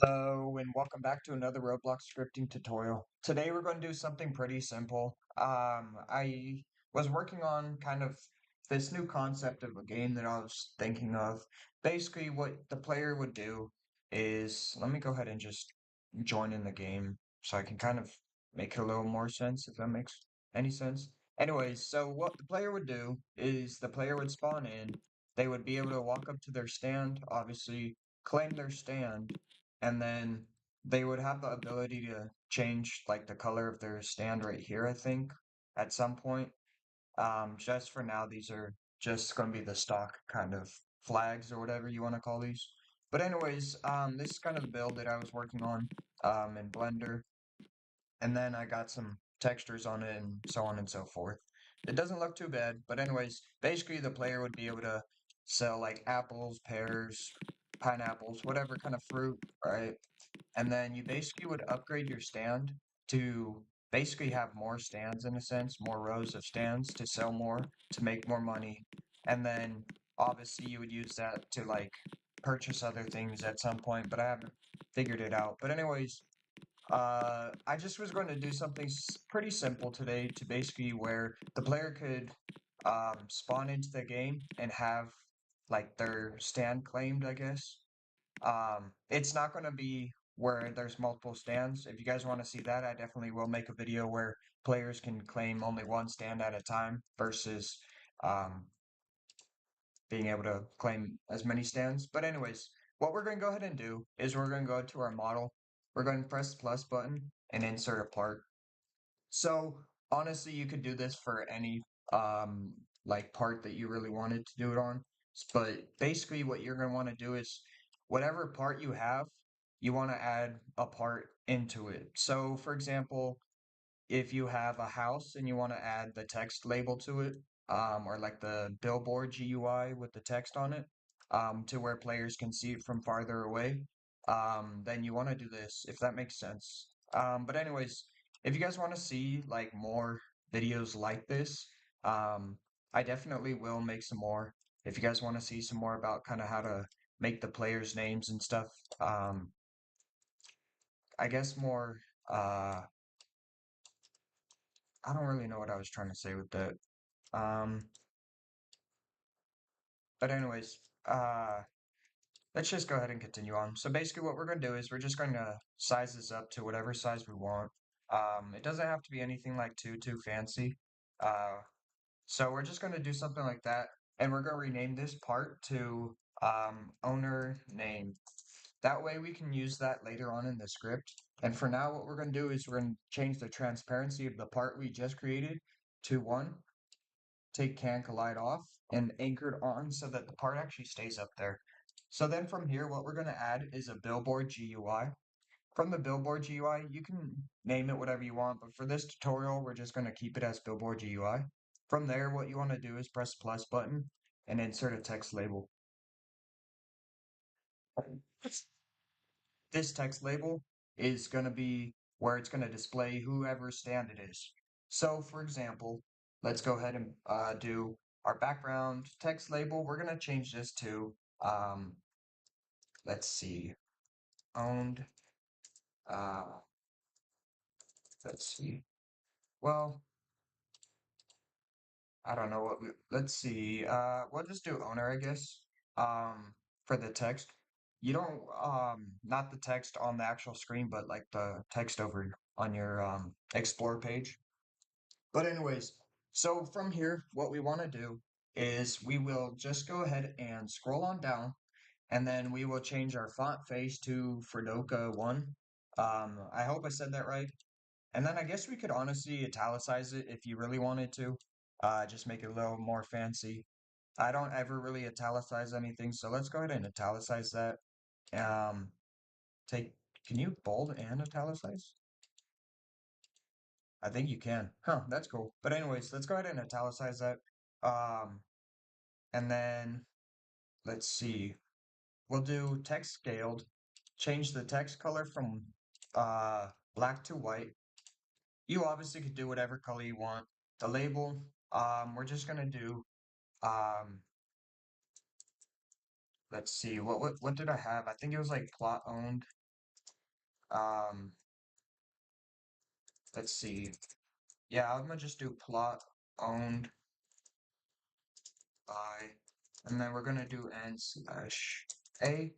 Hello and welcome back to another Roblox scripting tutorial. Today we're going to do something pretty simple. I was working on kind of this new concept of a game that I was thinking of. Basically, what the player would do is, let me go ahead and just join in the game so I can kind of make it a little more sense, if that makes any sense. Anyways, so what the player would do is the player would spawn in, they would be able to walk up to their stand, obviously claim their stand, and then they would have the ability to change like the color of their stand right here, I think, at some point. Just for now, these are just going to be the stock kind of flags or whatever you want to call these. But anyways, this is kind of the build that I was working on in Blender, and then I got some textures on it and so on and so forth. It doesn't look too bad, but anyways, basically the player would be able to sell like apples, pears, pineapples, whatever kind of fruit, right? And then you basically would upgrade your stand to basically have more stands in a sense, more rows of stands to sell more, to make more money. And then obviously you would use that to like purchase other things at some point, but I haven't figured it out. But anyways, I just was going to do something pretty simple today to basically where the player could spawn into the game and have like their stand claimed, I guess. It's not going to be where there's multiple stands. If you guys want to see that, I definitely will make a video where players can claim only one stand at a time versus um, being able to claim as many stands. But anyways, what we're going to go ahead and do is we're going to go to our model. We're going to press the plus button and insert a part. So honestly, you could do this for any like part that you really wanted to do it on. But basically what you're going to want to do is whatever part you have, you want to add a part into it. So for example, if you have a house and you want to add the text label to it, or like the Billboard GUI with the text on it, to where players can see it from farther away, then you want to do this, if that makes sense. But anyways, if you guys want to see like more videos like this, I definitely will make some more. If you guys want to see some more about kind of how to make the players' names and stuff, um, I guess more, uh, I don't really know what I was trying to say with that. Um, but anyways, uh, let's just go ahead and continue on. So basically what we're going to do is we're just going to size this up to whatever size we want. It doesn't have to be anything like too fancy. Uh, so we're just going to do something like that. And we're going to rename this part to owner name. That way we can use that later on in the script. And for now, what we're going to do is we're going to change the transparency of the part we just created to 1. Take can collide off and anchored on so that the part actually stays up there. So then from here, what we're going to add is a Billboard GUI. From the Billboard GUI, you can name it whatever you want, but for this tutorial, we're just going to keep it as Billboard GUI. From there, what you want to do is press plus button and insert a text label. This text label is going to be where it's going to display whoever's stand it is. So for example, let's go ahead and do our background text label. We're going to change this to, um, let's see, owned, uh, let's see. Well, I don't know what let's see. We'll just do owner, I guess. For the text. You don't, not the text on the actual screen, but like the text over on your, explore page. But anyways, so from here, what we want to do is we will just go ahead and scroll on down, and then we will change our font face to Fredoka 1. I hope I said that right. And then I guess we could honestly italicize it if you really wanted to. Just make it a little more fancy. I don't ever really italicize anything, so let's go ahead and italicize that. Um, take, can you bold and italicize? I think you can. Huh, that's cool. But anyways, let's go ahead and italicize that. Um, and then let's see. We'll do text scaled. Change the text color from black to white. You obviously could do whatever color you want. The label, we're just gonna do um let's see, what did I have? I think it was like plot owned. Um, let's see. Yeah, I'm gonna just do plot owned by, and then we're gonna do n slash a.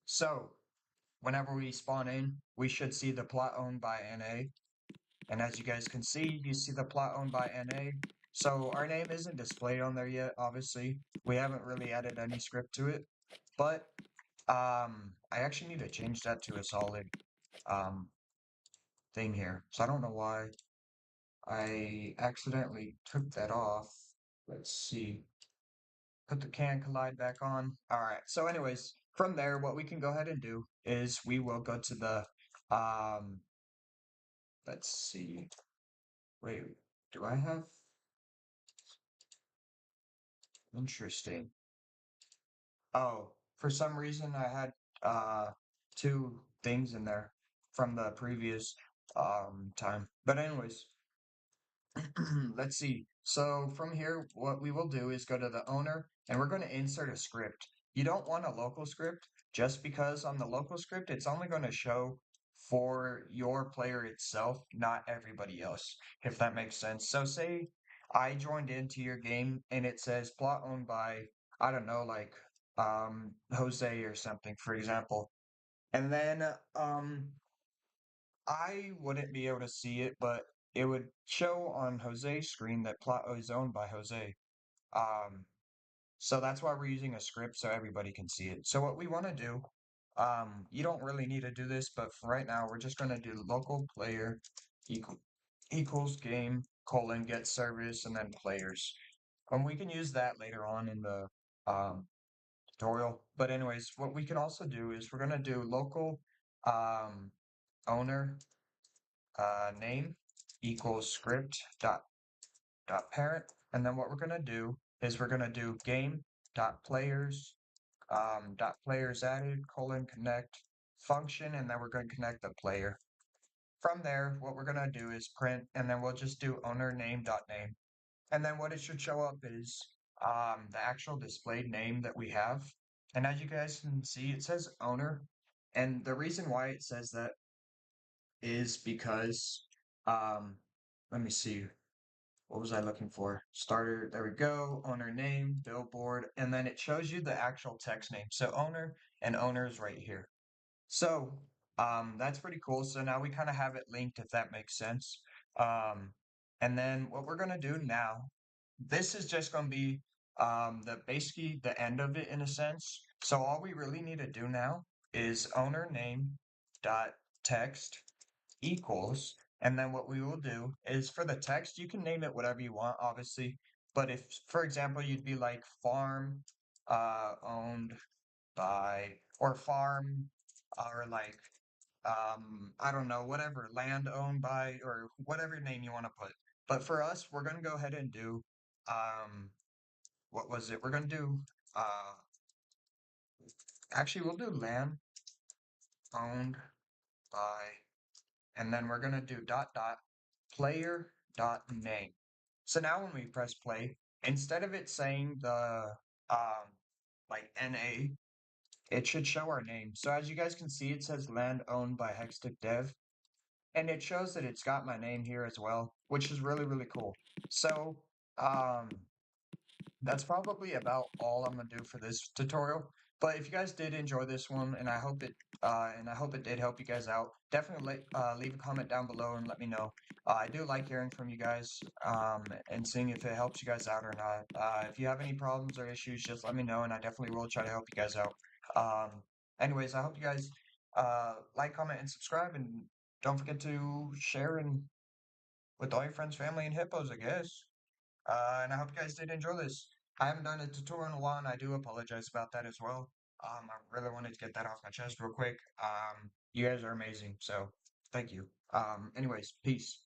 So whenever we spawn in, we should see the plot owned by NA. And as you guys can see, you see the plot owned by NA. So our name isn't displayed on there yet, obviously. We haven't really added any script to it. But I actually need to change that to a solid um, thing here. So I don't know why I accidentally took that off. Let's see. Put the can collide back on. All right. So anyways, from there, what we can go ahead and do is we will go to the, let's see. Wait, do I have? Interesting. Oh, for some reason I had two things in there from the previous time. But anyways, let's see. So from here, what we will do is go to the owner and we're going to insert a script. You don't want a local script just because on the local script, it's only going to show for your player itself, not everybody else, if that makes sense. So say I joined into your game and it says plot owned by, I don't know, like Jose or something, for example. And then I wouldn't be able to see it, but it would show on Jose's screen that plot is owned by Jose. Um, so that's why we're using a script so everybody can see it. So what we want to do, you don't really need to do this, but for right now, we're just going to do local player equal, equals game colon get service and then players. And we can use that later on in the tutorial. But anyways, what we can also do is we're going to do local um, owner name equals script dot parent, and then what we're gonna do is we're gonna do game dot players dot players added colon connect function, and then we're going to connect the player. From there, what we're gonna do is print, and then we'll just do owner name dot name, and then what it should show up is the actual displayed name that we have. And as you guys can see, it says owner, and the reason why it says that is because um let me see, what was I looking for? Starter, there we go, owner name, billboard, and then it shows you the actual text name. So owner and owner is right here. So that's pretty cool. So now we kind of have it linked, if that makes sense. Um and then what we're gonna do now, this is just gonna be the basically the end of it in a sense. So all we really need to do now is owner name dot text equals, and then what we will do is for the text, you can name it whatever you want, obviously. But if, for example, you'd be like farm owned by, or farm, or like, I don't know, whatever, land owned by, or whatever name you want to put. But for us, we're going to go ahead and do, what was it? We're going to do, actually, we'll do land owned by, and then we're going to do dot dot player dot name. So now when we press play, instead of it saying the like NA, it should show our name. So as you guys can see, it says land owned by Hextech Dev, and it shows that it's got my name here as well, which is really, really cool. So um that's probably about all I'm gonna do for this tutorial. But if you guys did enjoy this one, and I hope it did help you guys out, definitely leave a comment down below and let me know. I do like hearing from you guys and seeing if it helps you guys out or not. If you have any problems or issues, just let me know, and I definitely will try to help you guys out. Anyways, I hope you guys like, comment, and subscribe, and don't forget to share and with all your friends, family, and hippos, I guess. And I hope you guys did enjoy this. I haven't done a tutorial in a while, and I do apologize about that as well. I really wanted to get that off my chest real quick. You guys are amazing, so thank you. Anyways, peace.